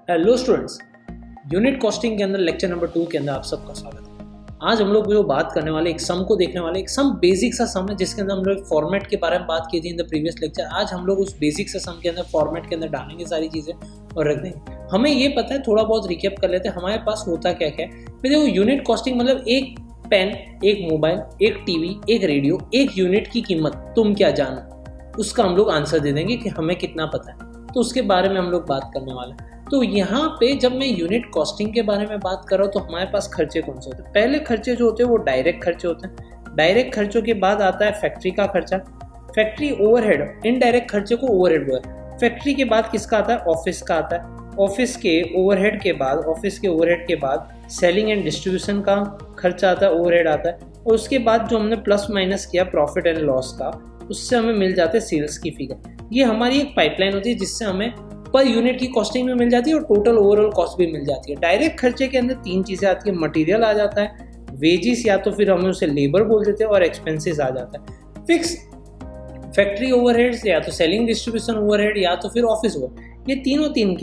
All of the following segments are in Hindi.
हेलो स्टूडेंट्स, यूनिट कॉस्टिंग के अंदर लेक्चर नंबर 2 के अंदर आप सबका स्वागत है। आज हम लोग जो बात करने वाले एक सम को देखने वाले, एक सम बेसिक सा सम है जिसके अंदर हम लोग फॉर्मेट के बारे में बात की थी इन द प्रीवियस लेक्चर। आज हम लोग उस बेसिक सा सम के अंदर फॉर्मेट के अंदर डालेंगे सारी चीज़ें और रख देंगे। हमें ये पता है, थोड़ा बहुत रिकैप कर लेते हैं हमारे पास होता क्या क्या है। देखो, यूनिट कॉस्टिंग मतलब एक पेन, एक मोबाइल, एक टीवी, एक रेडियो, एक यूनिट की कीमत तुम क्या जानो, उसका हम लोग आंसर दे देंगे कि हमें कितना पता है। तो उसके बारे में हम लोग बात करने वाले हैं। तो यहाँ पे जब मैं यूनिट कॉस्टिंग के बारे में बात कर रहा हूँ तो हमारे पास खर्चे कौन से होते हैं। पहले खर्चे जो होते हैं वो डायरेक्ट खर्चे होते हैं। डायरेक्ट खर्चों के बाद आता है फैक्ट्री का खर्चा, फैक्ट्री ओवरहेड। इनडायरेक्ट खर्चे को ओवरहेड बोलते हैं। फैक्ट्री के बाद किसका आता है? ऑफिस का आता है। ऑफिस के ओवरहेड के बाद सेलिंग एंड डिस्ट्रीब्यूशन का खर्चा आता है, ओवरहेड आता है। और उसके बाद जो हमने प्लस माइनस किया प्रॉफिट एंड लॉस का, उससे हमें मिल जाते हैं सेल्स की फिगर। ये हमारी एक पाइपलाइन होती है जिससे हमें पर यूनिट की कॉस्टिंग में मिल जाती है और टोटल ओवरऑल कॉस्ट भी मिल जाती है। डायरेक्ट खर्चे के अंदर तीन चीज़ें आती है। मटेरियल आ जाता है, वेजिस या तो फिर हमें उसे लेबर बोल देते हैं, और एक्सपेंसेस आ जाता है। फिक्स फैक्ट्री ओवरहेड्स या तो सेलिंग डिस्ट्रीब्यूशन ओवरहेड या तो फिर ऑफिस ओवरहेड, ये तीनों तीन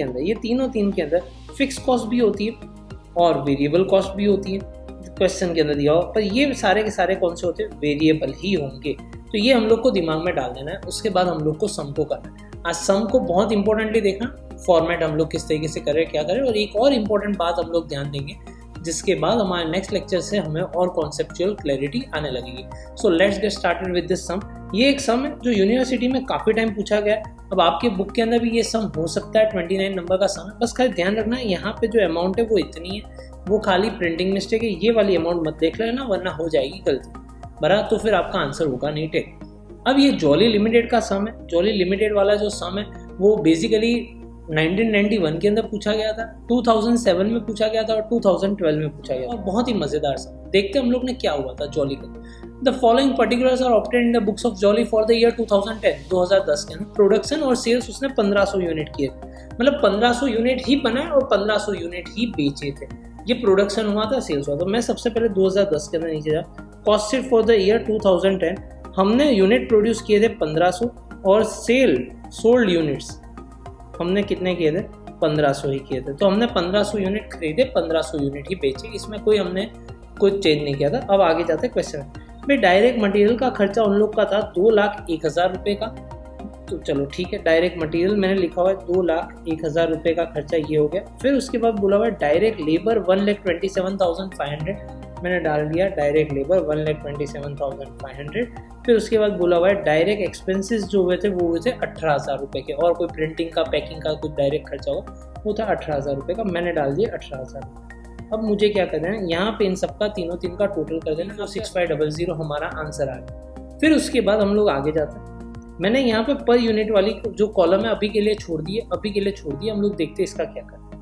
के अंदर फिक्स कॉस्ट भी होती है और वेरिएबल कॉस्ट भी होती है। क्वेश्चन के अंदर दिया हो, पर ये सारे के सारे कौन से होते हैं? वेरिएबल ही होंगे। तो ये हम लोग को दिमाग में डाल देना है। उसके बाद हम लोग को सम को करना है। आज सम को बहुत इंपॉर्टेंटली देखना, फॉर्मेट हम लोग किस तरीके से करें, क्या करें। और एक और इम्पॉर्टेंट बात हम लोग ध्यान देंगे, जिसके बाद हमारे नेक्स्ट लेक्चर से हमें और कॉन्सेप्चुअल क्लैरिटी आने लगेगी। So let's get started with this sum. ये एक सम है जो यूनिवर्सिटी में काफ़ी टाइम पूछा गया है। अब आपके बुक के अंदर भी ये सम हो सकता है, 29 नंबर का सम है। बस खाली ध्यान रखना है, यहाँ पे जो अमाउंट है वो इतनी है, वो खाली प्रिंटिंग मिस्टेक है। ये वाली अमाउंट मत देख लेना, वरना हो जाएगी गलती बरा, तो फिर आपका आंसर होगा नहीं टेक। अब ये जॉली लिमिटेड का सम है। जॉली लिमिटेड वाला जो सम है वो बेसिकली 1991 के अंदर पूछा गया था, 2007 में पूछा गया था और 2012 में पूछा गया था। और बहुत ही मजेदार सम। देखते हम लोग ने क्या हुआ था जॉली का। The following particulars are obtained in the books of Jolly for the year 2010 के अंदर। प्रोडक्शन और सेल्स उसने 1500 यूनिट किए थे। मतलब 1500 यूनिट ही बनाए और 1500 यूनिट ही बेचे थे। ये प्रोडक्शन हुआ था, सेल्स हुआ था। मैं सबसे पहले 2010 के अंदर नीचे जा, कॉस्टेड फॉर द ईयर 2010। हमने यूनिट प्रोड्यूस किए थे 1500 और सोल्ड यूनिट्स हमने कितने किए थे? 1500 ही किए थे। तो हमने 1500 यूनिट खरीदे, 1500 यूनिट ही बेचे। इसमें हमने कोई चेंज नहीं किया था। अब आगे जाते हैं क्वेश्चन में। डायरेक्ट मटेरियल का खर्चा उन लोग का था 2,01,000 रुपये का। तो चलो ठीक है, डायरेक्ट मटेरियल मैंने लिखा हुआ है 2,01,000 रुपये का खर्चा, ये हो गया। फिर उसके बाद बोला हुआ है डायरेक्ट लेबर 1,27,500, मैंने डाल दिया डायरेक्ट लेबर 1,27,500। फिर उसके बाद बोला हुआ है डायरेक्ट एक्सपेंसेस जो हुए थे वो हुए थे 18,000 रुपये के, और कोई प्रिंटिंग का, पैकिंग का कुछ डायरेक्ट खर्चा हुआ वो था 18,000 रुपये का। मैंने डाल दिया 18,000। अब मुझे क्या करना है, यहाँ पे इन सबका तीनों का टोटल कर देना, तो 6500 हमारा आंसर आ गया। फिर उसके बाद हम लोग आगे जाते हैं। मैंने यहाँ पे पर यूनिट वाली जो कॉलम है अभी के लिए छोड़ दिए। हम लोग देखते हैं इसका क्या करना है।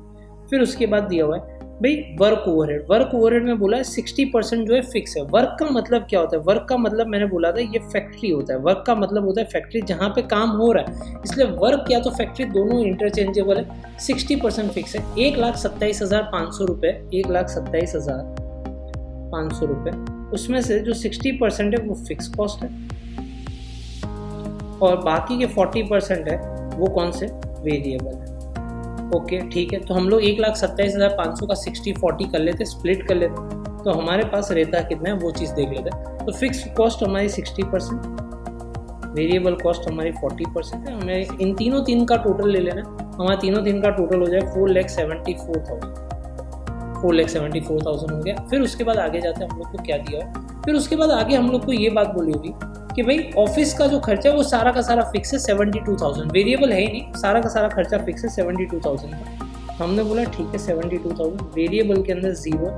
फिर उसके बाद दिया हुआ है भाई वर्क ओवरहेड में बोला है 60% जो है फिक्स है। वर्क का मतलब क्या होता है? वर्क का मतलब मैंने बोला था ये फैक्ट्री होता है। वर्क का मतलब होता है फैक्ट्री जहाँ पे काम हो रहा है, इसलिए वर्क या तो फैक्ट्री दोनों इंटरचेंजेबल है। 60% फिक्स है, 1,27,500 रुपये, 1,27,500 रुपये। उसमें से जो 60% है वो फिक्स कॉस्ट है और बाकी के 40% है वो कौन से? वेरिएबल है। ओके ठीक है, तो हम लोग 1,27,500 का 60-40 कर लेते, स्प्लिट कर लेते, तो हमारे पास रहता है कितना है वो चीज़ देख लेते हैं। तो फिक्स कॉस्ट हमारी 60%, वेरिएबल कॉस्ट हमारी 40% है। हमें इन तीन का टोटल ले लेना। हमारा तीनों का टोटल हो जाए 4,74,000 हो गया। फिर उसके बाद आगे जाते हैं, हम लोग को क्या दिया है। फिर उसके बाद आगे हम लोग को ये बात बोली होगी कि भाई ऑफिस का जो खर्चा है वो सारा का सारा फिक्स है, 72,000। वेरिएबल है ही नहीं, सारा का सारा खर्चा फिक्स है 72,000 का। हमने बोला ठीक है 72,000, वेरिएबल के अंदर 0।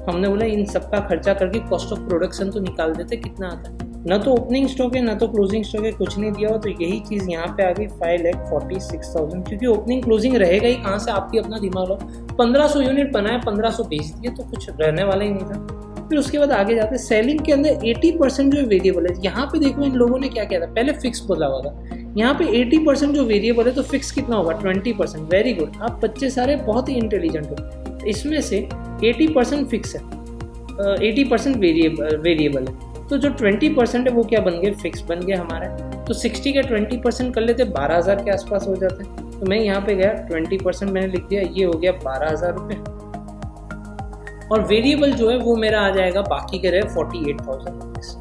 हमने बोला इन सबका खर्चा करके कॉस्ट ऑफ प्रोडक्शन तो निकाल देते, कितना आता है। न तो ओपनिंग स्टॉक है, न तो क्लोजिंग स्टॉक है, कुछ नहीं दिया हुआ। तो यही चीज़ यहाँ पे आ गई 5,46,000, क्योंकि ओपनिंग क्लोजिंग रहेगा ही कहाँ से, आपकी अपना दिमाग लो। 1500 यूनिट बनाए, 1500 बेच दिए, तो कुछ रहने वाला ही नहीं था। फिर उसके बाद आगे जाते हैं, सेलिंग के अंदर 80% जो वेरिएबल है। यहाँ पे देखो इन लोगों ने क्या किया था, पहले फिक्स बोला हुआ था, यहाँ पे 80% जो वेरिएबल है, तो फिक्स कितना होगा? 20%। वेरी गुड, आप बच्चे सारे बहुत ही इंटेलिजेंट हो। इसमें से 80% फिक्स है, 80% वेरिएबल है, तो जो 20% है वो क्या बन गया? फिक्स बन गया हमारा। तो 60 का 20% कर लेते 12,000 के आसपास हो जाते हैं। तो मैं यहाँ पे गया 20% मैंने लिख दिया, ये हो गया 12,000 रुपये। और वेरिएबल जो है वो मेरा आ जाएगा, बाकी के रहे 48,000 रुपीज़।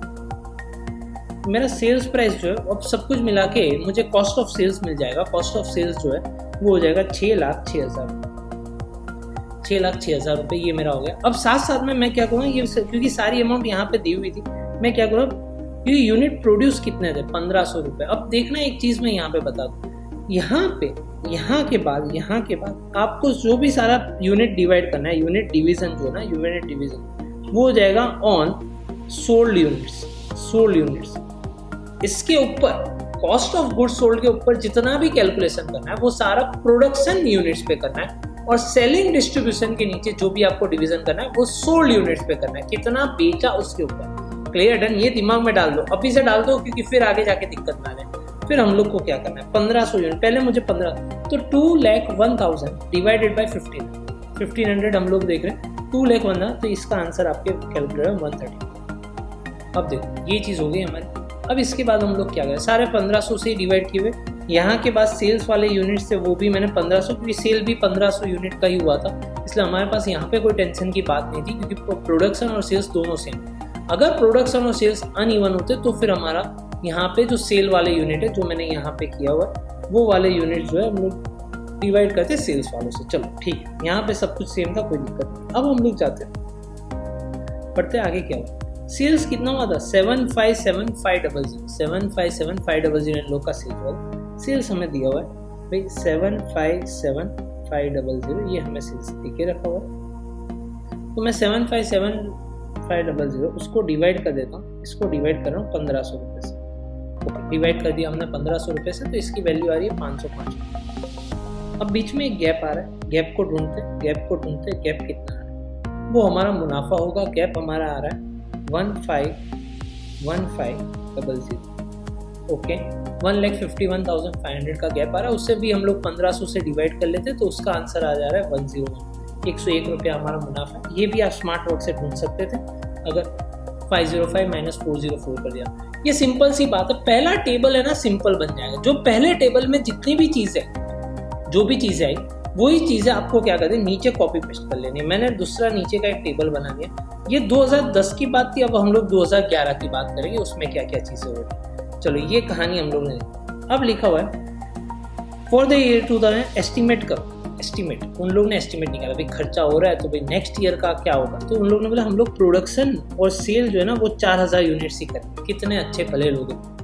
मेरा सेल्स प्राइस जो है अब सब कुछ मिला के मुझे कॉस्ट ऑफ सेल्स मिल जाएगा। कॉस्ट ऑफ सेल्स जो है वो हो जाएगा 6,06,000 रुपये। ये मेरा हो गया। अब साथ साथ में मैं क्या करूँगा, ये क्योंकि सारी अमाउंट यहाँ पे दी हुई थी, मैं क्या करूँ, क्योंकि यूनिट प्रोड्यूस कितने थे 1500 रुपये। अब देखना एक चीज़ मैं यहाँ पे बता दूँ, यहाँ के बाद आपको जो भी सारा यूनिट डिवाइड करना है, यूनिट डिवीजन जो है ना, यूनिट डिवीजन वो हो जाएगा ऑन सोल्ड यूनिट्स। इसके ऊपर कॉस्ट ऑफ गुड्स सोल्ड के ऊपर जितना भी कैलकुलेशन करना है वो सारा प्रोडक्शन यूनिट्स पे करना है, और सेलिंग डिस्ट्रीब्यूशन के नीचे जो भी आपको डिवीजन करना है वो सोल्ड यूनिट्स पे करना है, कितना बेचा उसके ऊपर। Clear, done. ये दिमाग में डाल दो, अभी से डाल दो, क्योंकि फिर आगे जाके दिक्कत ना आए। फिर हम लोग को क्या करना है, 1500 यूनिट, पहले मुझे 15, तो 2,01,000 डिवाइडेड बाई 1500 हम लोग देख रहे हैं, 2,01,000, तो इसका आंसर आपके कैलकुलेटर में 130। अब देखो ये चीज़ हो गई हमारी। अब इसके बाद हम लोग क्या करें, सारे 1500 से डिवाइड किए हुए, यहाँ के बाद सेल्स वाले यूनिट से वो भी मैंने 1500, क्योंकि सेल भी 1500 यूनिट का ही हुआ था, इसलिए हमारे पास यहाँ पे कोई टेंशन की बात नहीं थी, क्योंकि प्रोडक्शन और सेल्स दोनों सेम। अगर प्रोडक्शन और सेल्स अनइवन होते तो फिर हमारा यहाँ पे जो सेल वाले यूनिट है, जो मैंने यहाँ पे किया हुआ है, वो वाले यूनिट जो है हम लोग डिवाइड करते सेल्स वालों से। चलो ठीक है, यहाँ पे सब कुछ सेम था, कोई दिक्कत नहीं। अब हम लोग जाते हैं, पढ़ते आगे क्या हुआ। सेल्स कितना हुआ था, 757,500, 757,500 इन लोग का सेल्स हुआ। सेल्स हमें दिया हुआ है भाई 757,500, ये हमें सेल्स देके रखा हुआ है। तो मैं 757,500 उसको डिवाइड कर देता हूँ, इसको डिवाइड कर रहा हूँ 1500 रुपये से। डिवाइड कर दिया हमने 1500 रुपये से, तो इसकी वैल्यू आ रही है 505। अब बीच में एक गैप आ रहा है, गैप को ढूंढते, गैप कितना आ रहा है, वो हमारा मुनाफा होगा। गैप हमारा आ रहा है 15,15,000। ओके, 1,51,500 का गैप आ रहा है। उससे भी हम लोग 1500 से डिवाइड कर लेते, तो उसका आंसर आ जा रहा है 101, 101 रुपया हमारा मुनाफा। ये भी आप स्मार्ट वर्क से ढूंढ सकते थे अगर 505 माइनस 404 कर दिया। ये सिंपल सी बात है, पहला टेबल है ना सिंपल बन जाएगा। जो पहले टेबल में जितनी भी चीज़ है, जो भी चीज़ें आई, वही चीज़ें आपको क्या करते हैं, नीचे कॉपी पेस्ट कर लेनी है। मैंने दूसरा नीचे का एक टेबल बना दिया। ये 2010 की बात थी, अब हम लोग 2011 की बात करेंगे, उसमें क्या क्या चीज़ें हो रही। चलो ये कहानी हम लोग ने, अब लिखा हुआ है फॉर द ईयर 2000 एस्टिमेट करो। एस्टिमेट, उन लोग ने एस्टिमेट निकाला, भाई खर्चा हो रहा है तो भाई नेक्स्ट ईयर का क्या होगा। तो उन लोग ने बोला हम लोग प्रोडक्शन और सेल जो है ना वो 4,000 यूनिट्स ही करेंगे। कितने अच्छे भले लोग हैं।